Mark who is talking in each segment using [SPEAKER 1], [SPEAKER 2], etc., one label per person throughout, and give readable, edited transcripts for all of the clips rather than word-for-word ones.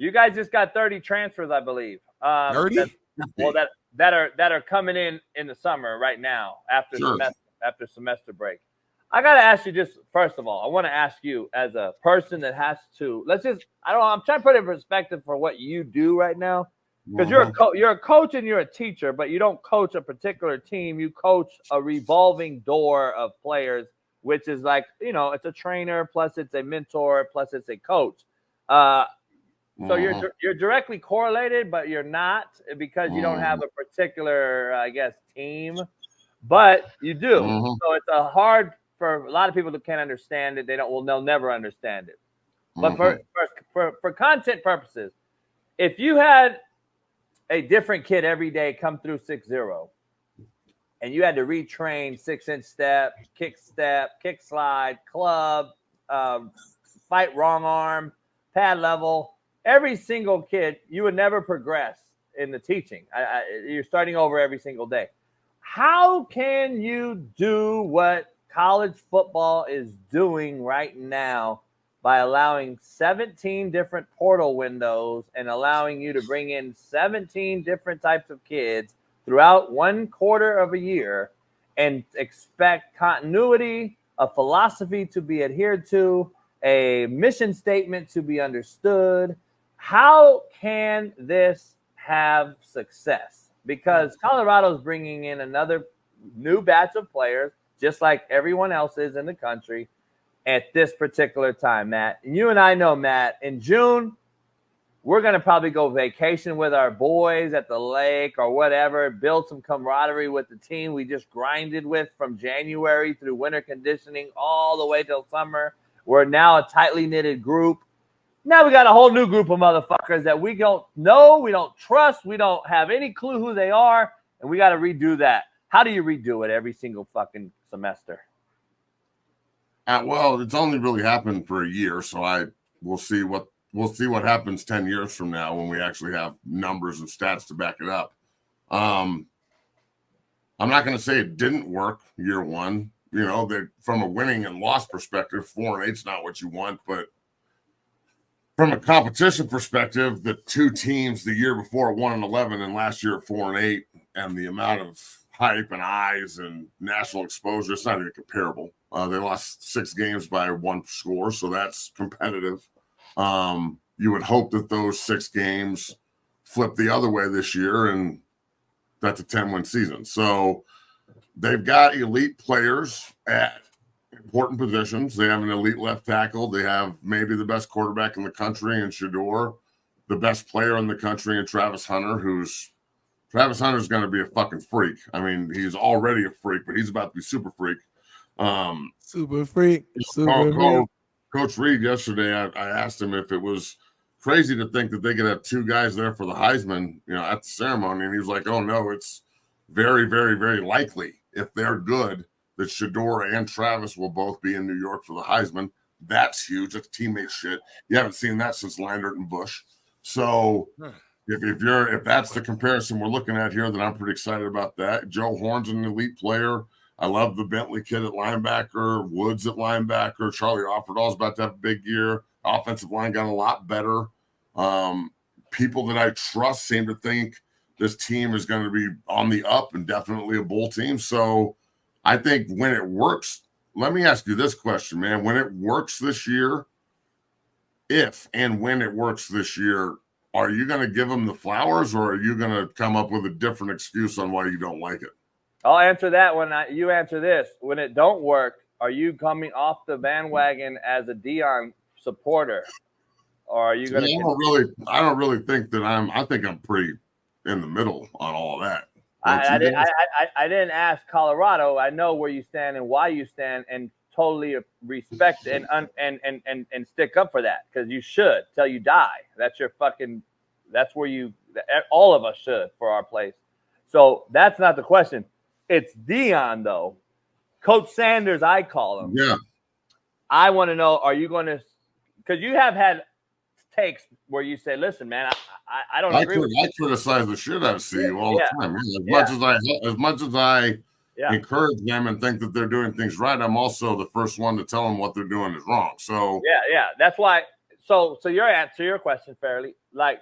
[SPEAKER 1] You guys just got 30 transfers, I believe.
[SPEAKER 2] 30?
[SPEAKER 1] That are coming in the summer right now after semester break. I gotta ask you just first of all, I want to ask you as a person that has to I'm trying to put it in perspective for what you do right now. Because you're a coach and you're a teacher, but you don't coach a particular team. You coach a revolving door of players, which is like, it's a trainer, plus it's a mentor, plus it's a coach. So you're directly correlated, but you're not because you don't have a particular, I guess, team. But you do. So it's hard for a lot of people that can't understand it. They'll never understand it. But for content purposes, if you had a different kid every day come through 6-0, and you had to retrain 6-inch step, kick slide, club, fight wrong arm, pad level, every single kid, you would never progress in the teaching. You're starting over every single day. How can you do what college football is doing right now by allowing 17 different portal windows and allowing you to bring in 17 different types of kids throughout 1/4 of a year and expect continuity, a philosophy to be adhered to, a mission statement to be understood? How can this have success? Because Colorado's bringing in another new batch of players, just like everyone else is in the country at this particular time, Matt. And you and I know, Matt, in June, we're going to probably go vacation with our boys at the lake or whatever, build some camaraderie with the team we just grinded with from January through winter conditioning all the way till summer. We're now a tightly knitted group. Now we got a whole new group of motherfuckers that we don't know, we don't trust, we don't have any clue who they are, and we got to redo that. How do you redo it every single fucking semester?
[SPEAKER 2] Well, it's only really happened for a year, so we'll see what happens 10 years from now when we actually have numbers and stats to back it up. I'm not going to say it didn't work year one. From a winning and loss perspective, 4-8's not what you want, but from a competition perspective, the two teams the year before 1-11 and last year at 4-8, and the amount of hype and eyes and national exposure, it's not even comparable. They lost 6 games by 1 score, so that's competitive. You would hope that those 6 games flip the other way this year, and that's a 10-win season. So they've got elite players at important positions. They have an elite left tackle. They have maybe the best quarterback in the country in Shador, the best player in the country in Travis Hunter, Travis Hunter's going to be a fucking freak. I mean, he's already a freak, but he's about to be super freak.
[SPEAKER 3] Super freak.
[SPEAKER 2] Coach Reed yesterday, I asked him if it was crazy to think that they could have 2 guys there for the Heisman, at the ceremony. And he was like, oh, no, it's very, very, very likely if they're good that Shador and Travis will both be in New York for the Heisman. That's huge. That's teammate shit. You haven't seen that since Leinart and Bush. So if that's the comparison we're looking at here, then I'm pretty excited about that. Joe Horn's an elite player. I love the Bentley kid at linebacker, Woods at linebacker. Charlie Offerdahl's about to have a big year. Offensive line got a lot better. People that I trust seem to think this team is going to be on the up and definitely a bowl team. So I think when it works, let me ask you this question, man. When it works this year, if and when it works this year, are you going to give them the flowers, or are you going to come up with a different excuse on why you don't like it?
[SPEAKER 1] I'll answer that when you answer this. When it don't work, are you coming off the bandwagon as a Deion supporter, or are you going to?
[SPEAKER 2] I don't really think that I think I'm pretty in the middle on all of that.
[SPEAKER 1] I didn't ask Colorado. I know where you stand and why you stand, and totally respect and stick up for that, because you should till you die. That's where all of us should for our place. So that's not the question. It's Deion, though. Coach Sanders, I call him.
[SPEAKER 2] Yeah.
[SPEAKER 1] I want to know, are you going to – because you have had takes where you say, listen, man, I don't agree with you.
[SPEAKER 2] I criticize the shit out of CU all the time. As much as I encourage them and think that they're doing things right, I'm also the first one to tell them what they're doing is wrong. So
[SPEAKER 1] yeah. That's why – So your answer, your question fairly, like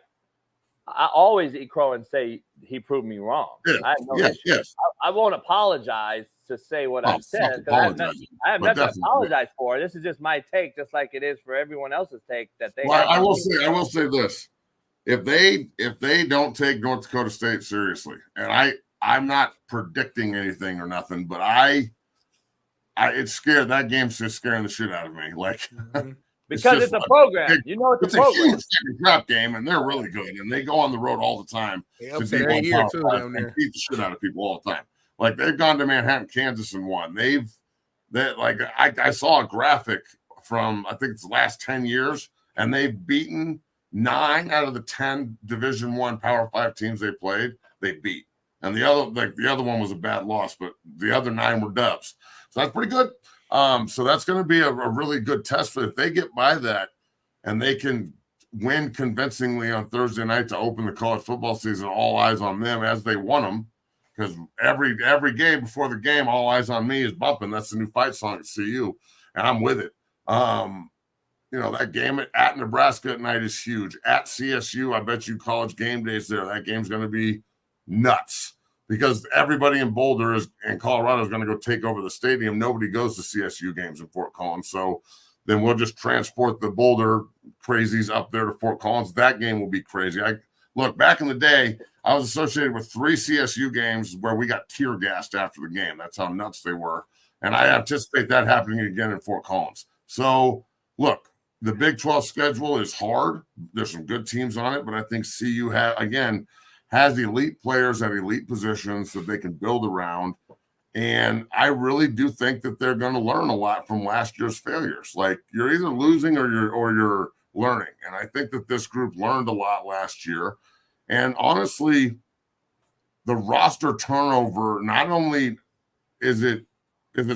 [SPEAKER 1] I always eat crow and say he proved me wrong.
[SPEAKER 2] Yeah.
[SPEAKER 1] I have no issue.
[SPEAKER 2] Yes.
[SPEAKER 1] I won't apologize to say what I've said. I have nothing to apologize for. This is just my take, just like it is for everyone else's take that they.
[SPEAKER 2] Well, I will say this: if they don't take North Dakota State seriously, and I'm not predicting anything or nothing, but it's scared. That game's just scaring the shit out of me. Like.
[SPEAKER 1] Because it's a program. It's a program.
[SPEAKER 2] Huge crap game, and they're really good. And they go on the road all the time to beat
[SPEAKER 3] every year too, down there.
[SPEAKER 2] Beat the shit out of people all the time. Like they've gone to Manhattan, Kansas, and won. I saw a graphic from I think it's the last 10 years, and they've beaten 9 out of the 10 Division I Power 5 teams they played. They beat, and the other one was a bad loss, but the other 9 were dubs. So that's pretty good. So that's going to be a really good test for if they get by that and they can win convincingly on Thursday night to open the college football season. All eyes on them as they won them, because every game before the game, all eyes on me is bumping. That's the new fight song at CU, and I'm with it. That game at Nebraska at night is huge. At CSU, I bet you College game days there. That game's going to be nuts. Because everybody in Boulder and Colorado is going to go take over the stadium. Nobody goes to CSU games in Fort Collins. So then we'll just transport the Boulder crazies up there to Fort Collins. That game will be crazy. Look, back in the day, I was associated with 3 CSU games where we got tear gassed after the game. That's how nuts they were. And I anticipate that happening again in Fort Collins. So, look, the Big 12 schedule is hard. There's some good teams on it, but I think CU has elite players at elite positions that they can build around. And I really do think that they're going to learn a lot from last year's failures. Like you're either losing or you're learning. And I think that this group learned a lot last year. And honestly, the roster turnover, not only is it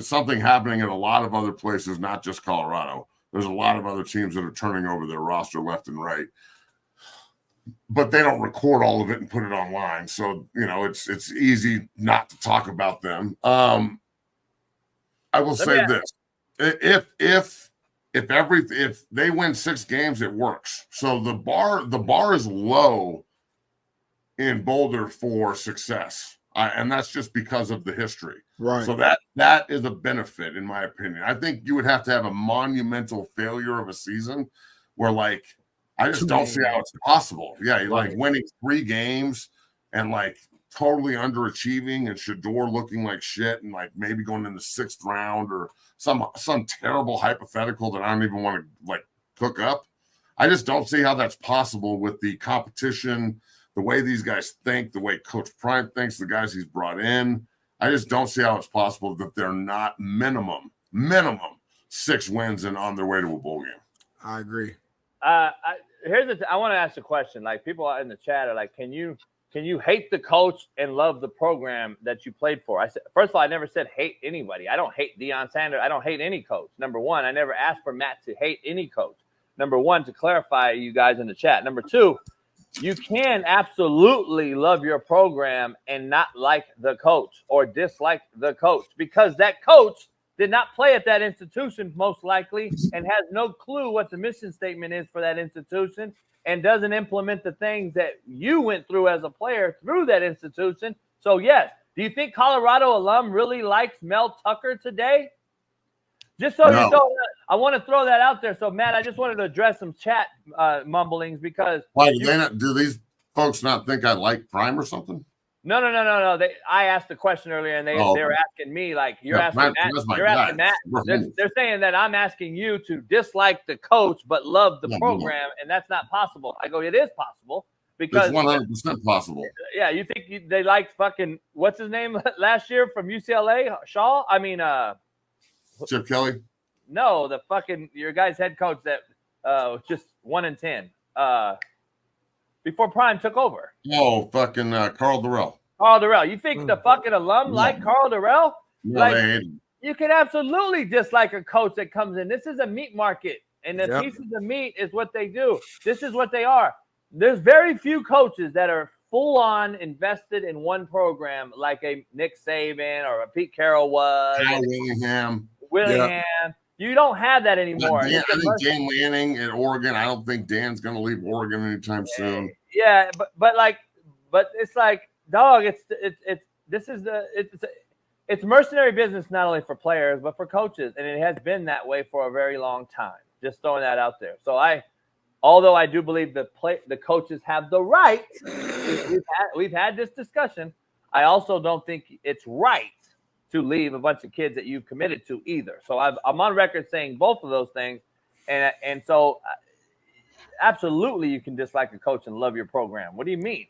[SPEAKER 2] something happening in a lot of other places, not just Colorado. There's a lot of other teams that are turning over their roster left and right. But they don't record all of it and put it online. So, it's easy not to talk about them. I will say this. If they win 6 games, it works. So the bar is low in Boulder for success. And that's just because of the history.
[SPEAKER 3] Right.
[SPEAKER 2] So that is a benefit, in my opinion. I think you would have to have a monumental failure of a season where I just don't see how it's possible. Yeah, you're winning 3 games and totally underachieving and Shador looking like shit and maybe going in the 6th round or some terrible hypothetical that I don't even want to cook up. I just don't see how that's possible with the competition, the way these guys think, the way Coach Prime thinks, the guys he's brought in. I just don't see how it's possible that they're not minimum 6 wins and on their way to a bowl game.
[SPEAKER 3] I agree.
[SPEAKER 1] I want to ask a question. People in the chat are like, can you hate the coach and love the program that you played for? I said, first of all, I never said hate anybody. I don't hate Deion Sanders. I don't hate any coach. Number one, I never asked for Matt to hate any coach. Number one, to clarify, you guys in the chat. Number two, you can absolutely love your program and not like the coach or dislike the coach, because that coach did not play at that institution most likely and has no clue what the mission statement is for that institution and doesn't implement the things that you went through as a player through that institution. So, yes, do you think Colorado alum really likes Mel Tucker today? Just so you know, I want to throw that out there. So, Matt, I just wanted to address some chat mumblings because –
[SPEAKER 2] do these folks not think I like Prime or something?
[SPEAKER 1] No. I asked the question earlier, and they were asking me, you're asking Matt. They're saying that I'm asking you to dislike the coach but love the program, and that's not possible. I go, it is possible because
[SPEAKER 2] it's 100% possible.
[SPEAKER 1] Yeah, you think they liked fucking what's his name last year from UCLA? Shaw? I mean,
[SPEAKER 2] Chip Kelly.
[SPEAKER 1] No, the fucking your guy's head coach that just 1-10. Before Prime took over.
[SPEAKER 2] Oh, fucking Carl Durrell.
[SPEAKER 1] Carl Durrell. You think the fucking alum like Carl Durrell?
[SPEAKER 2] No,
[SPEAKER 1] you can absolutely dislike a coach that comes in. This is a meat market, and the pieces of meat is what they do. This is what they are. There's very few coaches that are full-on invested in one program like a Nick Saban or a Pete Carroll was.
[SPEAKER 2] Willingham.
[SPEAKER 1] Willingham. You don't have that anymore.
[SPEAKER 2] I think Dan Lanning at Oregon. I don't think Dan's going to leave Oregon anytime soon.
[SPEAKER 1] Yeah, but it's like, dog. It's mercenary business not only for players but for coaches, and it has been that way for a very long time. Just throwing that out there. So although I do believe the coaches have the right, we've had this discussion. I also don't think it's right to leave a bunch of kids that you've committed to either. So I'm on record saying both of those things, and so absolutely you can dislike a coach and love your program. What do you mean?